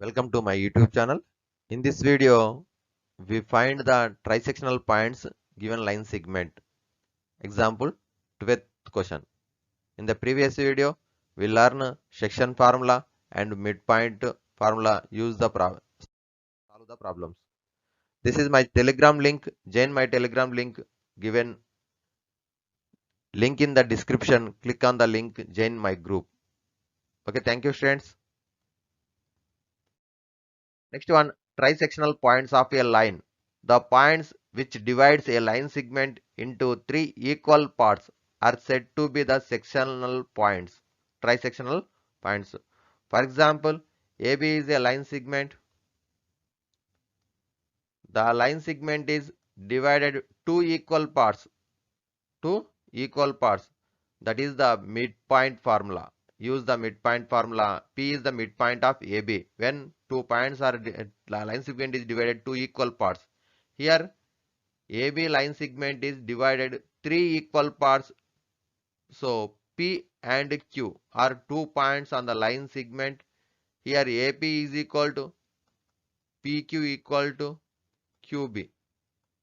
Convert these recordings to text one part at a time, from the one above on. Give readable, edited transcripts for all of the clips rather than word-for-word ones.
Welcome to my YouTube channel. In this video, we find the trisectional points given line segment. Example, 12th question. In the previous video, we learn section formula and midpoint formula. Solve the problems. This is my Telegram link. Join my Telegram link. Given link in the description. Click on the link. Join my group. Okay, thank you, students. Next one, trisectional points of a line. The points which divides a line segment into three equal parts are said to be the sectional points. Trisectional points. For example, AB is a line segment. The line segment is divided two equal parts. Two equal parts. That is the midpoint formula. Use the midpoint formula. P is the midpoint of AB. When two points are the line segment is divided two equal parts. Here AB line segment is divided three equal parts. So P and Q are 2 points on the line segment. Here AP is equal to PQ equal to QB.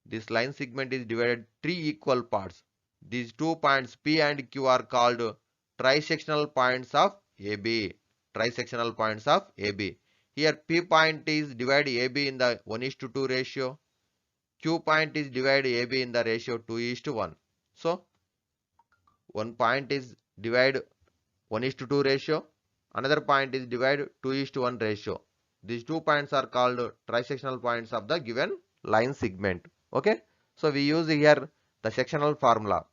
This line segment is divided three equal parts. These 2 points P and Q are called trisectional points of AB. Trisectional points of AB. Here P point is divide AB in the 1:2 ratio. Q point is divide AB in the ratio 2:1. So one point is divide 1:2 ratio. Another point is divide 2:1 ratio. These 2 points are called trisectional points of the given line segment. Okay. So we use here the sectional formula.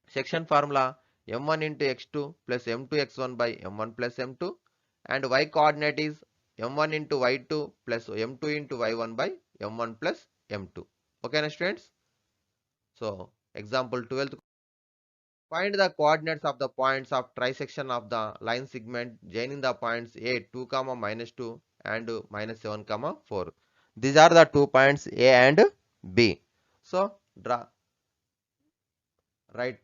Section formula m1 into x2 plus m2 x1 by m1 plus m2, and y coordinate is m1 into y2 plus m2 into y1 by m1 plus m2. Okay, na students? So example 12th. Find the coordinates of the points of trisection of the line segment joining the points A 2, -2 and -7, 4. These are the 2 points A and B. So write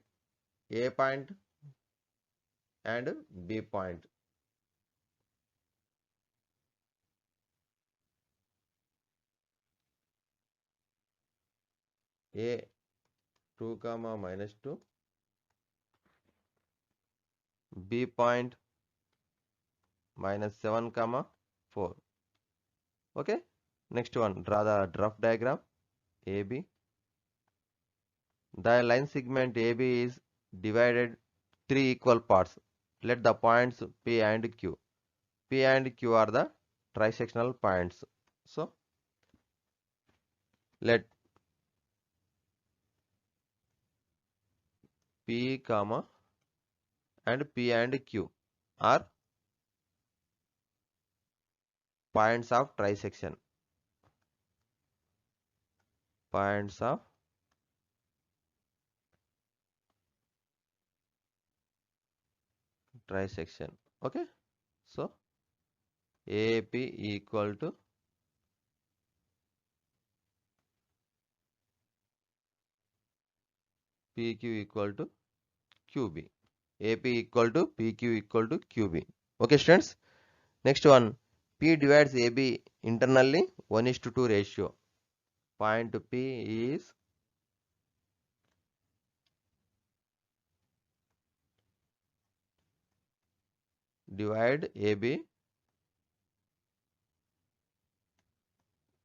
A point and B point. A 2, -2, B point -7, 4. Okay. Next one, draw the rough diagram. AB. The line segment AB is divided three equal parts. Let the points P and Q. P and Q are the trisectional points. So let P, and P and Q are points of trisection. Points of trisection. Okay. So AP equal to PQ equal to QB. AP equal to PQ equal to QB. Okay, students. Next one, P divides AB internally 1:2 ratio. Point P is divide AB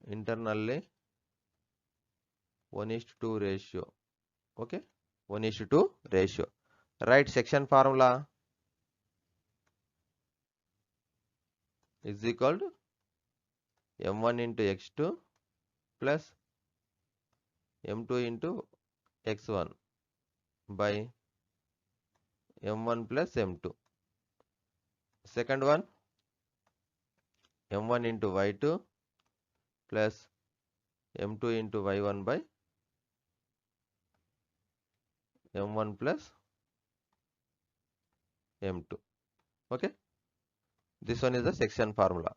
internally 1:2 ratio. Okay, 1:2 ratio. Write section formula is equal to m1 into x2 plus m2 into x1 by m1 plus m2. Second one, m1 into y2 plus m2 into y1 by m1 plus m2. Okay, this one is the section formula.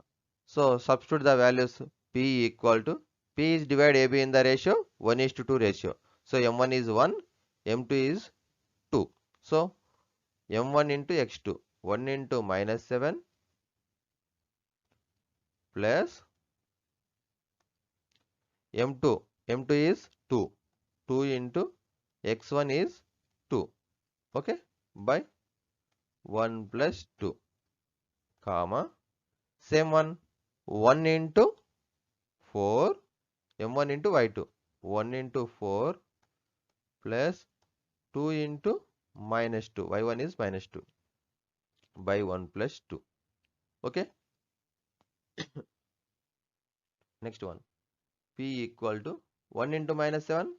So substitute the values. P equal to P is divide AB in the ratio 1:2 ratio. So m1 is 1, m2 is 2. So m1 into x2, 1 into -7 plus m2. m2 is 2. 2 into x1 is 2. Okay, by 1 plus 2, comma, same one, 1 into 4, m1 into y2, 1 into 4 plus 2 into minus 2, y1 is minus 2, by 1 plus 2. Okay, next one, p equal to 1 into minus 7,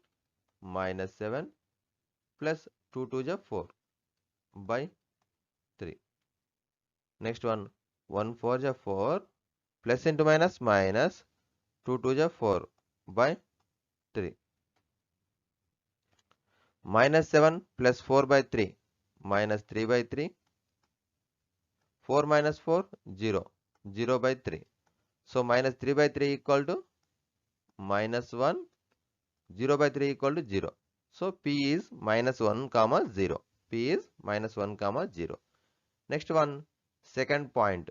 minus 7 plus 2 to the 4 by 3. Next one, 1 4 the 4 plus into minus minus 2 to the 4 by 3. Minus 7 plus 4 by 3, minus 3 by 3. 4 minus 4, 0. 0 by 3. So minus 3 by 3 equal to minus 1. 0 by 3 equal to 0. So P is minus 1 comma 0. P is minus 1 comma 0. Next one, second point.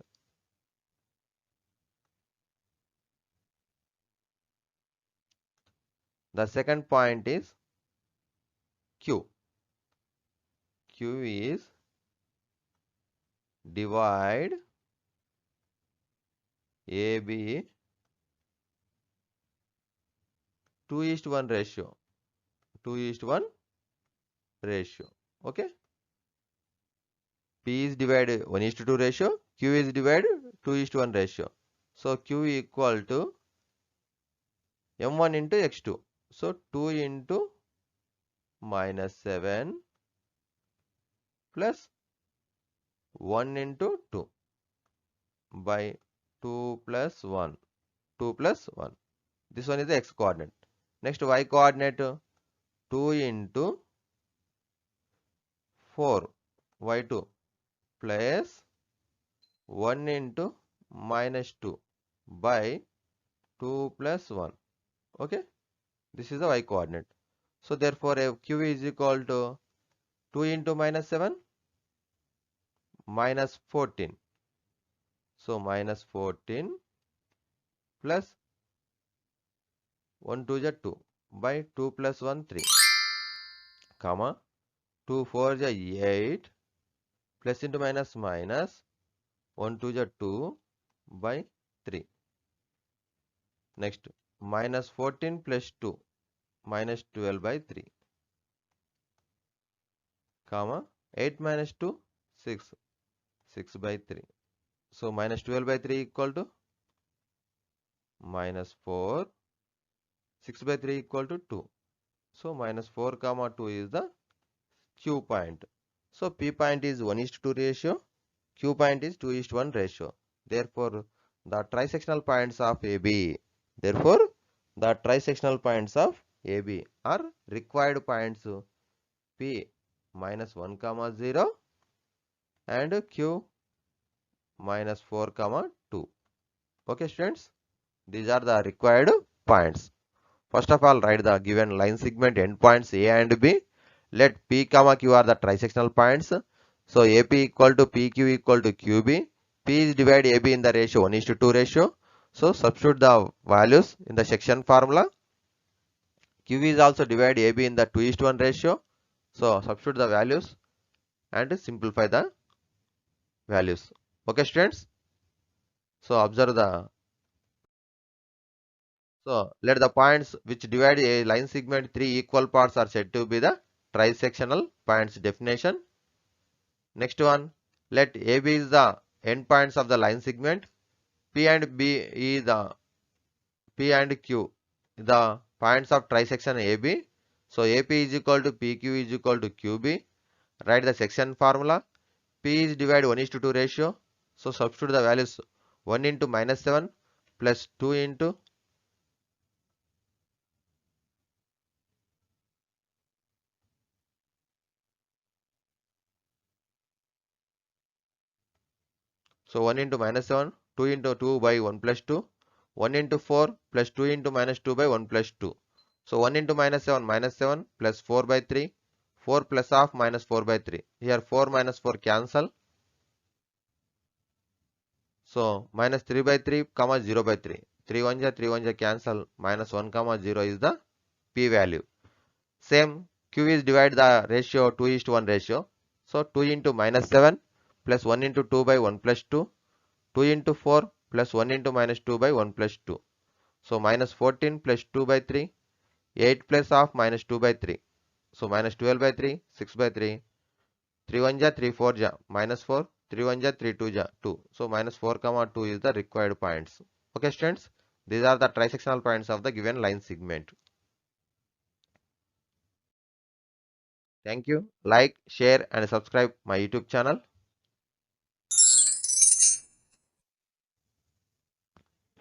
The second point is Q. Q is divide AB 2:1 ratio. 2:1 ratio. Okay. P is divided 1:2 ratio. Q is divided 2:1 ratio. So Q equal to m1 into x2. So 2 into minus 7 plus 1 into 2 by 2 plus 1. 2 plus 1. This one is the x coordinate. Next y coordinate, 2 into 4 y2 plus 1 into minus 2 by 2 plus 1. Okay, this is the y coordinate. So therefore q is equal to 2 into minus 7 minus 14. So minus 14 plus 1 2 is 2 by 2 plus 1 3, comma, 2 4 is 8 plus into minus minus 1 2 is 2 by 3. Next, minus 14 plus 2 minus 12 by 3, comma, 8 minus 2 6, 6 by 3. So minus 12 by 3 equal to minus 4, 6 by 3 equal to 2. So minus 4 comma 2 is the Q point. So P point is 1:2 ratio, Q point is 2:1 ratio. Therefore, the trisectional points of AB. Therefore, the trisectional points of AB are required points P minus 1 comma 0 and Q minus 4 comma 2. Okay, students, these are the required points. First of all, write the given line segment endpoints A and B. Let P comma Q are the trisectional points. So AP equal to PQ equal to QB. P is divide AB in the ratio 1:2 ratio. So substitute the values in the section formula. QB is also divide AB in the 2:1 ratio. So substitute the values and simplify the values. Okay, students. So observe the. So let the points which divide a line segment 3 equal parts are said to be the trisectional points definition. Next one, let AB is the endpoints of the line segment. P and B is the P and Q the points of trisection AB. So AP is equal to PQ is equal to QB. Write the section formula. P is divide 1:2 ratio. So substitute the values 1 into minus 7 plus 2 into so 1 into minus 7, 2 into 2 by 1 plus 2, 1 into 4 plus 2 into minus 2 by 1 plus 2. So 1 into minus 7 plus 4 by 3, 4 plus half minus 4 by 3. Here 4 minus 4 cancel. So minus 3 by 3 comma 0 by 3. 3 1 ja cancel. Minus 1 comma 0 is the p value. Same q is divide the ratio 2:1 ratio. So 2 into minus 7 plus 1 into 2 by 1 plus 2. 2 into 4 plus 1 into minus 2 by 1 plus 2. So minus 14 plus 2 by 3. 8 plus half minus 2 by 3. So minus 12 by 3. 6 by 3. 3 1 ja 3 4 ja minus 4. 3 1 ja 3 2 ja 2. So minus 4 comma 2 is the required points. Okay students. These are the trisectional points of the given line segment. Thank you. Like, share and subscribe my YouTube channel.